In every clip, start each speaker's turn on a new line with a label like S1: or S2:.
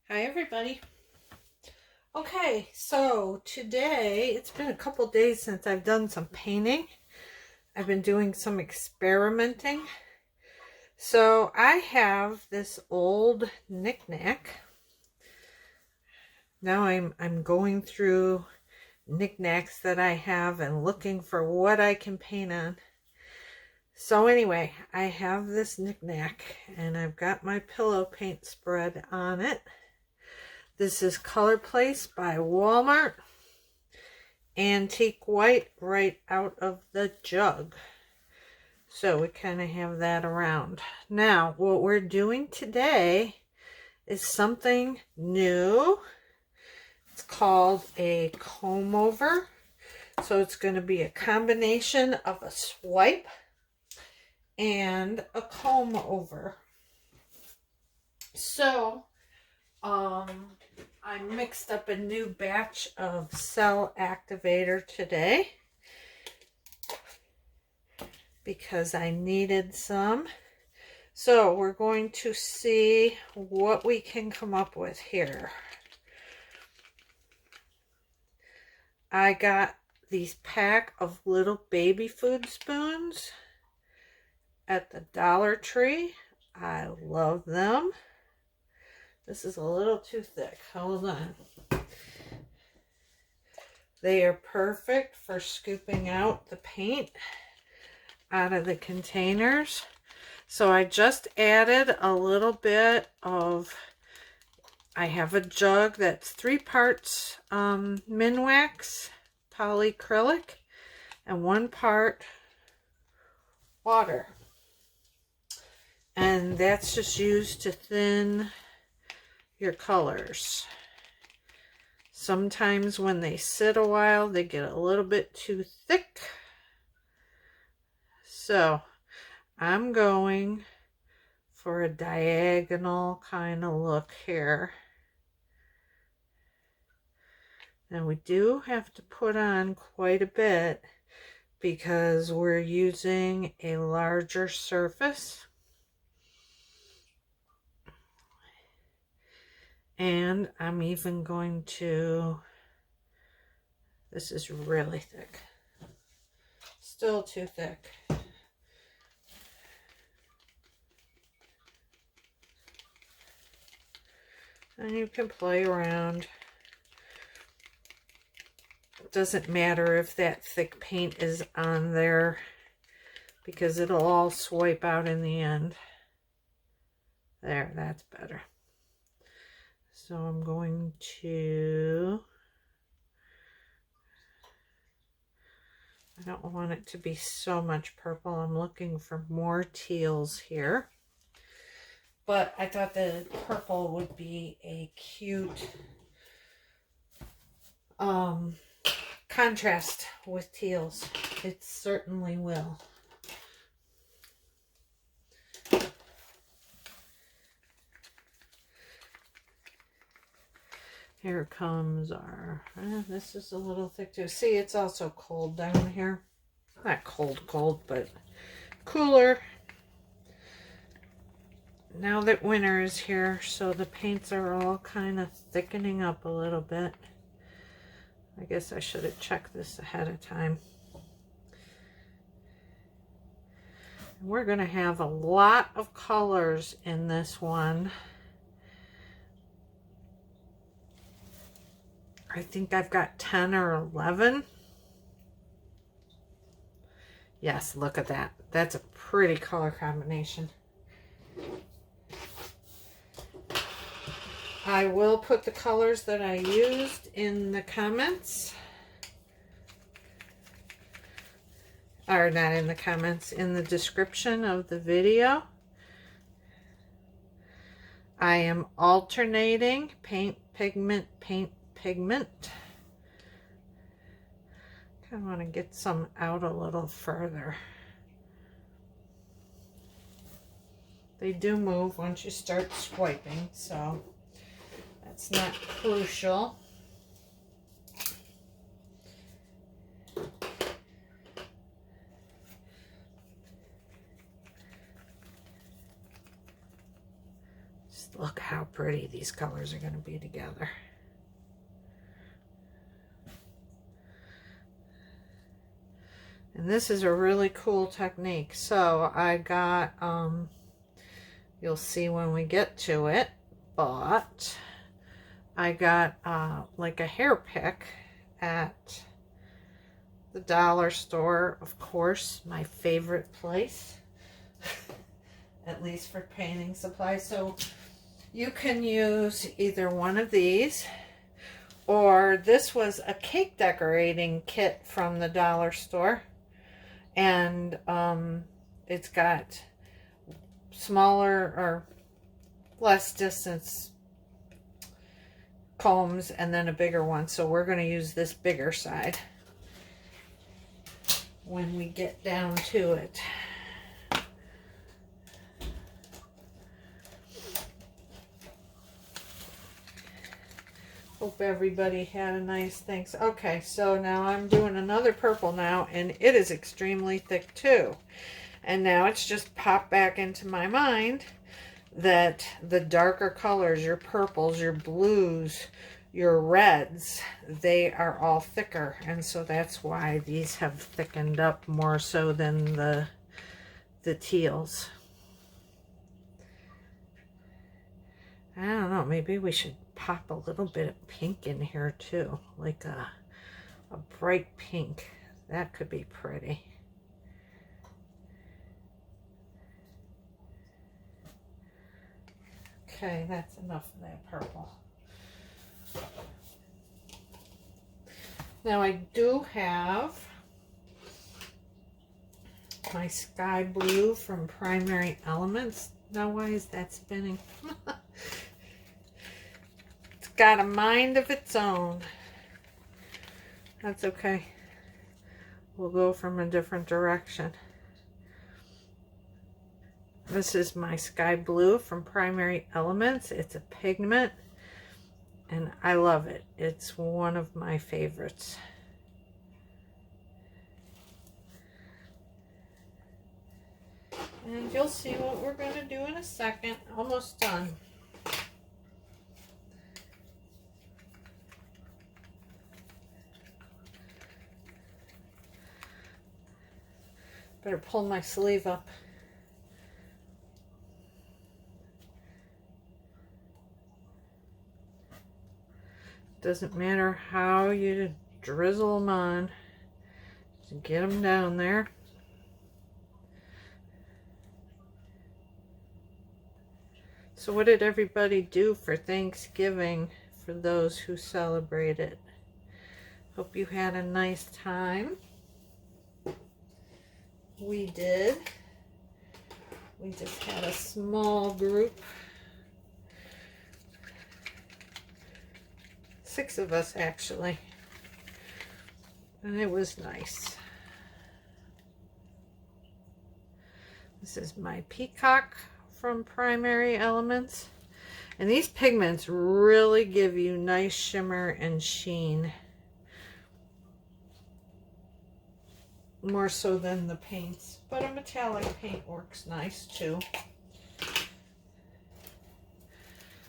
S1: Hi everybody. Okay, so today, it's been a couple days since I've done some painting. I've been doing some experimenting. So I have this old knick-knack. Now I'm going through knick-knacks that I have and looking for what I can paint on. So anyway, I have this knick-knack and I've got my pillow paint spread on it. This is Color Place by Walmart. Antique white right out of the jug. So we kind of have that around. Now, what we're doing today is something new. It's called a comb over. So it's going to be a combination of a swipe and a comb over. So, I mixed up a new batch of cell activator today because I needed some. So we're going to see what we can come up with here. I got these pack of little baby food spoons at the Dollar Tree. I love them. This is a little too thick. Hold on. They are perfect for scooping out the paint out of the containers. So I just added a little bit of, I have a jug that's 3 parts Minwax polyacrylic and 1 part water. And that's just used to thin your colors. Sometimes when they sit a while, they get a little bit too thick. So I'm going for a diagonal kind of look here. And we do have to put on quite a bit because we're using a larger surface. And I'm even going to, this is really thick, still too thick. And you can play around. It doesn't matter if that thick paint is on there because it'll all swipe out in the end. There, that's better. So I'm going to, I don't want it to be so much purple. I'm looking for more teals here. But I thought the purple would be a cute contrast with teals. It certainly will. Here comes our, this is a little thick too. See, it's also cold down here. Not cold, but cooler. Now that winter is here, so the paints are all kind of thickening up a little bit. I guess I should have checked this ahead of time. We're going to have a lot of colors in this one. I think I've got 10 or 11. Yes, look at that. That's a pretty color combination. I will put the colors that I used in the comments. Or not in the comments, in the description of the video. I am alternating paint, pigment, paint, pigment. Kind of want to get some out a little further. They do move once you start swiping, so that's not crucial. Just look how pretty these colors are going to be together. And this is a really cool technique. So I got, you'll see when we get to it, but I got like a hair pick at the dollar store, of course, my favorite place, at least for painting supplies. So you can use either one of these, or this was a cake decorating kit from the dollar store. And it's got smaller or less distance combs and then a bigger one. So we're going to use this bigger side when we get down to it. Hope everybody had a nice thanks. Okay, so now I'm doing another purple now, and it is extremely thick too. And now it's just popped back into my mind that the darker colors, your purples, your blues, your reds, they are all thicker. And so that's why these have thickened up more so than the teals. I don't know, maybe we should pop a little bit of pink in here too, like a bright pink. That could be pretty. Okay, that's enough of that purple. Now I do have my sky blue from Primary Elements. Now why is that spinning? Got a mind of its own. That's okay. We'll go from a different direction. This is my sky blue from Primary Elements. It's a pigment and I love it. It's one of my favorites. And you'll see what we're going to do in a second. Almost done. Better pull my sleeve up. Doesn't matter how you drizzle them on. Just get them down there. So what did everybody do for Thanksgiving for those who celebrate it? Hope you had a nice time. We did. We just had a small group. 6 of us actually. And it was nice. This is my Peacock from Primary Elements. And these pigments really give you nice shimmer and sheen. More so than the paints, but a metallic paint works nice too.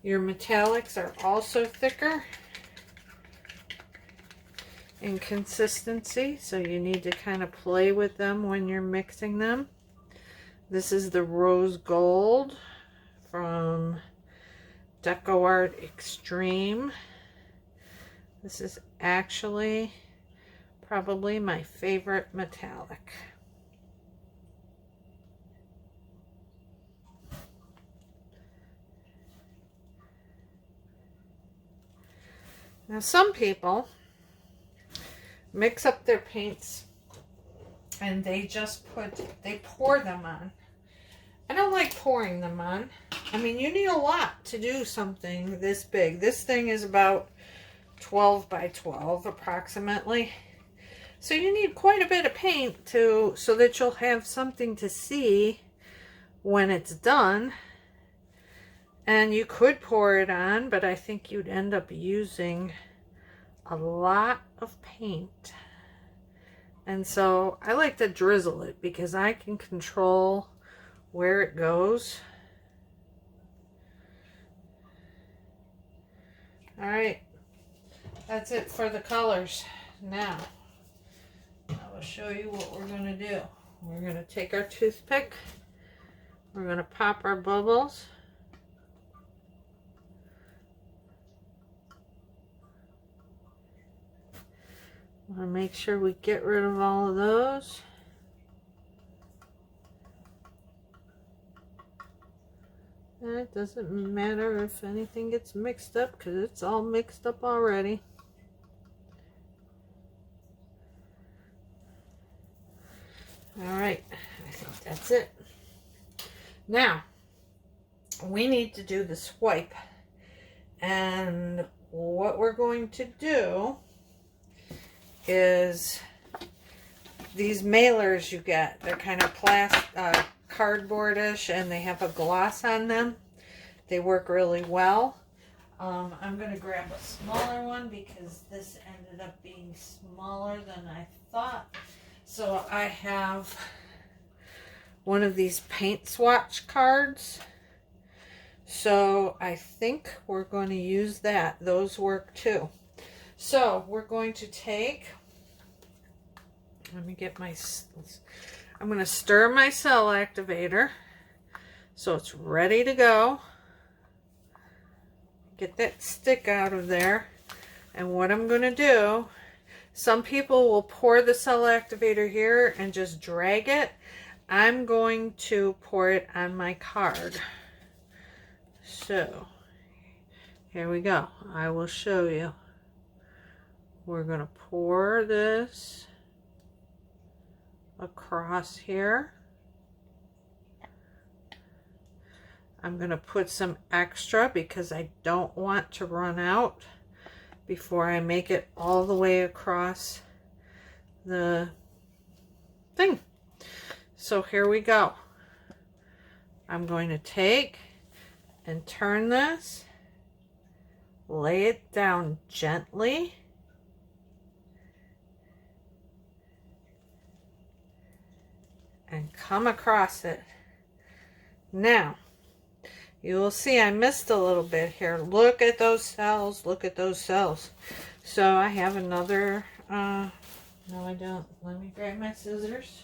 S1: Your metallics are also thicker in consistency, so you need to kind of play with them when you're mixing them. This is the Rose Gold from Deco Art Extreme. This is actually probably my favorite metallic. Now some people mix up their paints and they pour them on. I don't like pouring them on. I mean, you need a lot to do something this big. This thing is about 12 by 12 approximately. So you need quite a bit of paint so that you'll have something to see when it's done. And you could pour it on, but I think you'd end up using a lot of paint. And so I like to drizzle it because I can control where it goes. All right, that's it for the colors. Now, I will show you what we're going to do. We're going to take our toothpick. We're going to pop our bubbles. I want to make sure we get rid of all of those. And it doesn't matter if anything gets mixed up because it's all mixed up already. All right, I think that's it. Now, we need to do the swipe. And what we're going to do is these mailers you get, they're kind of cardboardish and they have a gloss on them. They work really well. I'm going to grab a smaller one because this ended up being smaller than I thought. So I have one of these paint swatch cards. So I think we're going to use that. Those work too. So we're going to take, let me get my, I'm going to stir my cell activator so it's ready to go. Get that stick out of there. And what I'm going to do, some people will pour the cell activator here and just drag it. I'm going to pour it on my card. So, here we go. I will show you. We're going to pour this across here. I'm going to put some extra because I don't want to run out before I make it all the way across the thing. So here we go. I'm going to take and turn this, lay it down gently, and come across it. Now, you will see I missed a little bit here. Look at those cells. Look at those cells. So I have another, no I don't. Let me grab my scissors.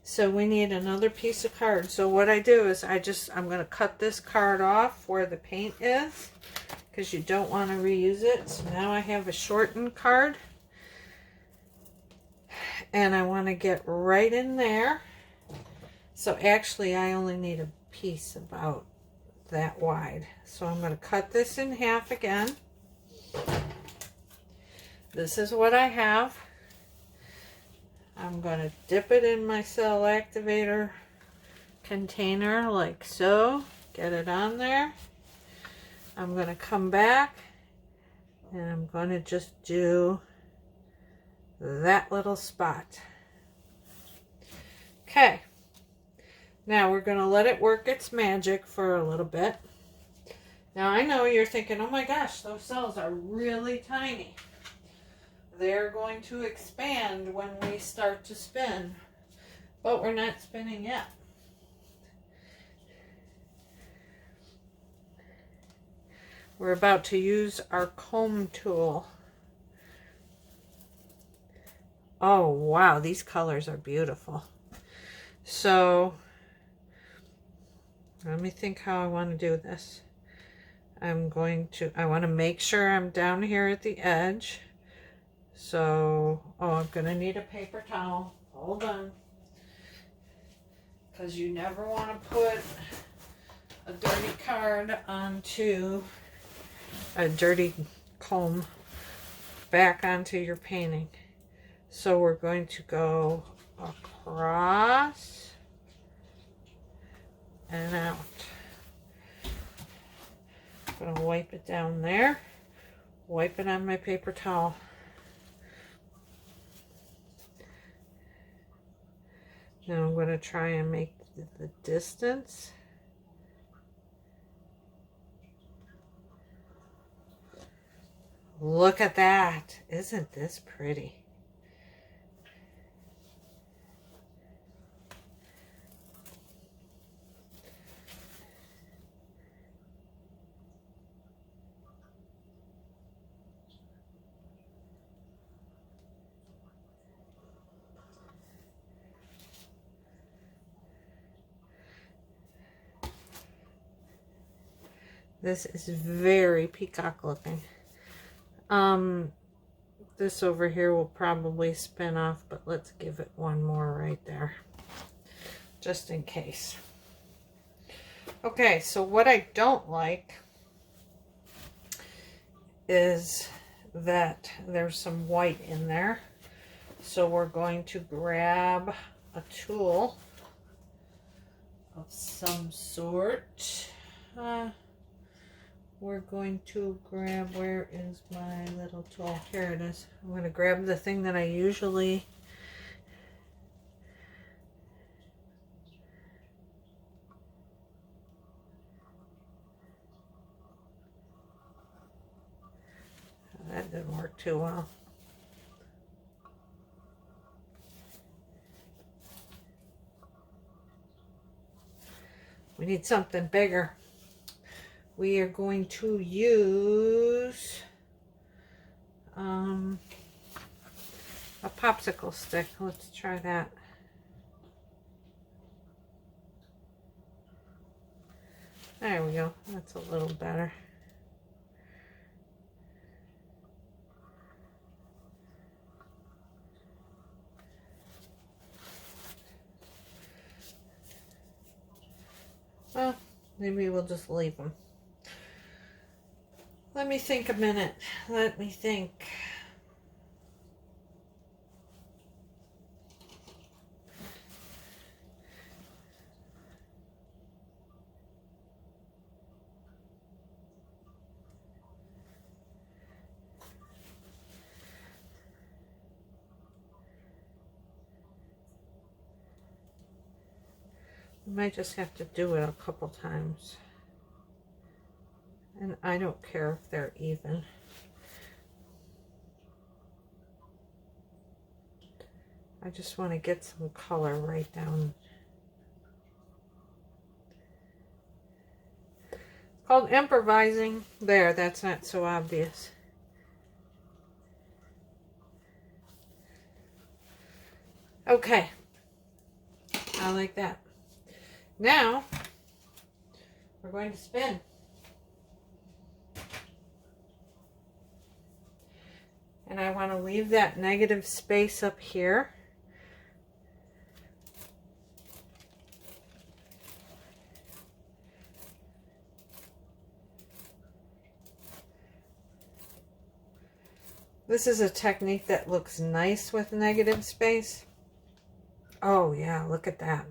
S1: So we need another piece of card. So what I do is I'm going to cut this card off where the paint is because you don't want to reuse it. So now I have a shortened card. And I want to get right in there. So actually I only need a piece about that wide. So I'm going to cut this in half again. This is what I have. I'm going to dip it in my cell activator container like so. Get it on there. I'm going to come back and I'm going to just do that little spot. Okay. Now we're going to let it work its magic for a little bit. Now I know you're thinking, oh my gosh, those cells are really tiny. They're going to expand when we start to spin, but we're not spinning yet. We're about to use our comb tool. Oh wow, these colors are beautiful. So let me think how I want to do this. I want to make sure I'm down here at the edge. So, I'm going to need a paper towel. Hold on. Because you never want to put a dirty card onto a dirty comb back onto your painting. So we're going to go across and out. I'm going to wipe it down there. Wipe it on my paper towel. Now I'm going to try and make the distance. Look at that. Isn't this pretty? This is very peacock looking. This over here will probably spin off, but let's give it one more right there, just in case. Okay, so what I don't like is that there's some white in there. So we're going to grab a tool of some sort. We're going to grab, where is my little tool? Here it is. I'm going to grab the thing that I usually that didn't work too well. We need something bigger. We are going to use a popsicle stick. Let's try that. There we go. That's a little better. Well, maybe we'll just leave them. Let me think a minute. Let me think. We might just have to do it a couple times. And I don't care if they're even. I just want to get some color right down. It's called improvising. There, that's not so obvious. Okay. I like that. Now, we're going to spin. And I want to leave that negative space up here. This is a technique that looks nice with negative space. Oh yeah, look at that.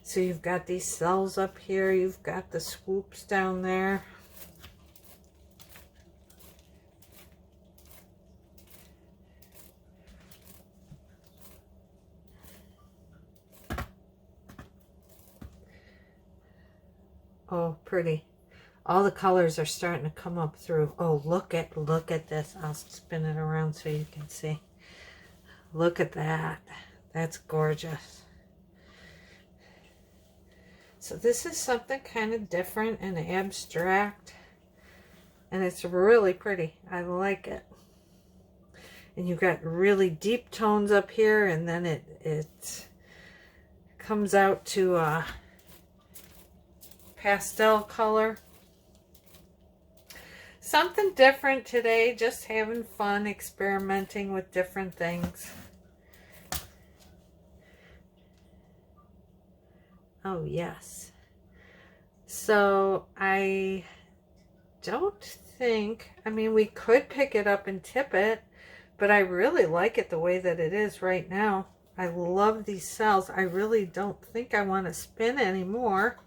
S1: So you've got these cells up here, you've got the swoops down there. Oh, pretty. All the colors are starting to come up through. Oh, look at this. I'll spin it around so you can see. Look at that. That's gorgeous. So this is something kind of different and abstract. And it's really pretty. I like it. And you've got really deep tones up here, and then it comes out to a pastel color. Something different today, just having fun experimenting with different things. Oh yes. So I don't think, I mean, we could pick it up and tip it, but I really like it the way that it is right now. I love these cells. I really don't think I want to spin anymore.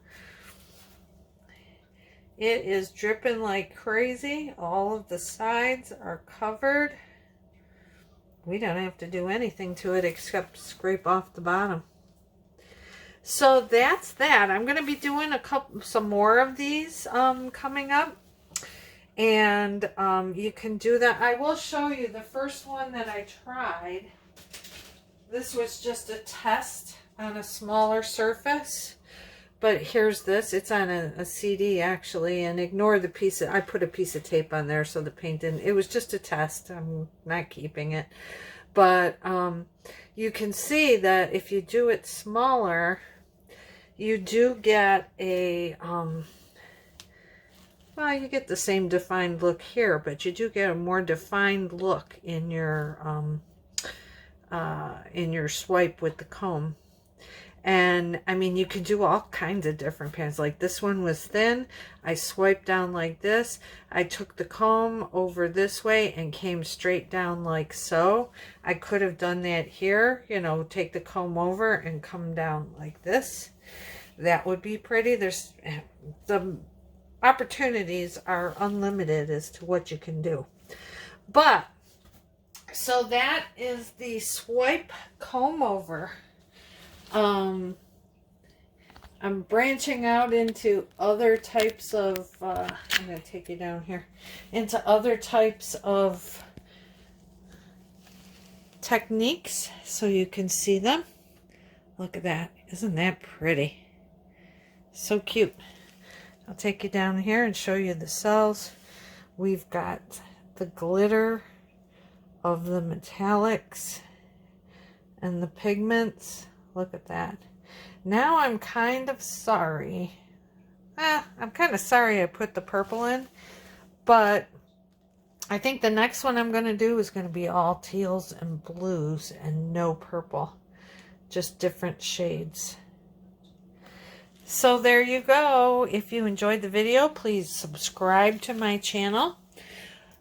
S1: It is dripping like crazy. All of the sides are covered. We don't have to do anything to it except scrape off the bottom. So that's that. I'm going to be doing some more of these coming up. And you can do that. I will show you the first one that I tried. This was just a test on a smaller surface. But here's this. It's on a CD actually, and ignore the piece. I put a piece of tape on there so the paint didn't. It was just a test. I'm not keeping it. But you can see that if you do it smaller, you do get a well, you get the same defined look here, but you do get a more defined look in your swipe with the comb. And I mean, you can do all kinds of different pans. Like this one was thin. I swiped down like this. I took the comb over this way and came straight down like so. I could have done that here, you know, take the comb over and come down like this. That would be pretty. There's the opportunities are unlimited as to what you can do. But so that is the swipe comb over. I'm branching out into other types of, I'm going to take you down here, into other types of techniques so you can see them. Look at that. Isn't that pretty? So cute. I'll take you down here and show you the cells. We've got the glitter of the metallics and the pigments. Look at that. Now I'm kind of sorry. I'm kind of sorry I put the purple in, but I think the next one I'm going to do is going to be all teals and blues and no purple. Just different shades. So there you go. If you enjoyed the video, please subscribe to my channel.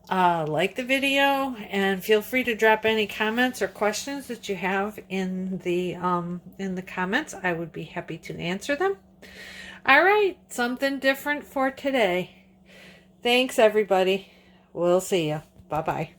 S1: Like the video, and feel free to drop any comments or questions that you have in the comments. I would be happy to answer them. All right, something different for today. Thanks, everybody. We'll see you. Bye-bye.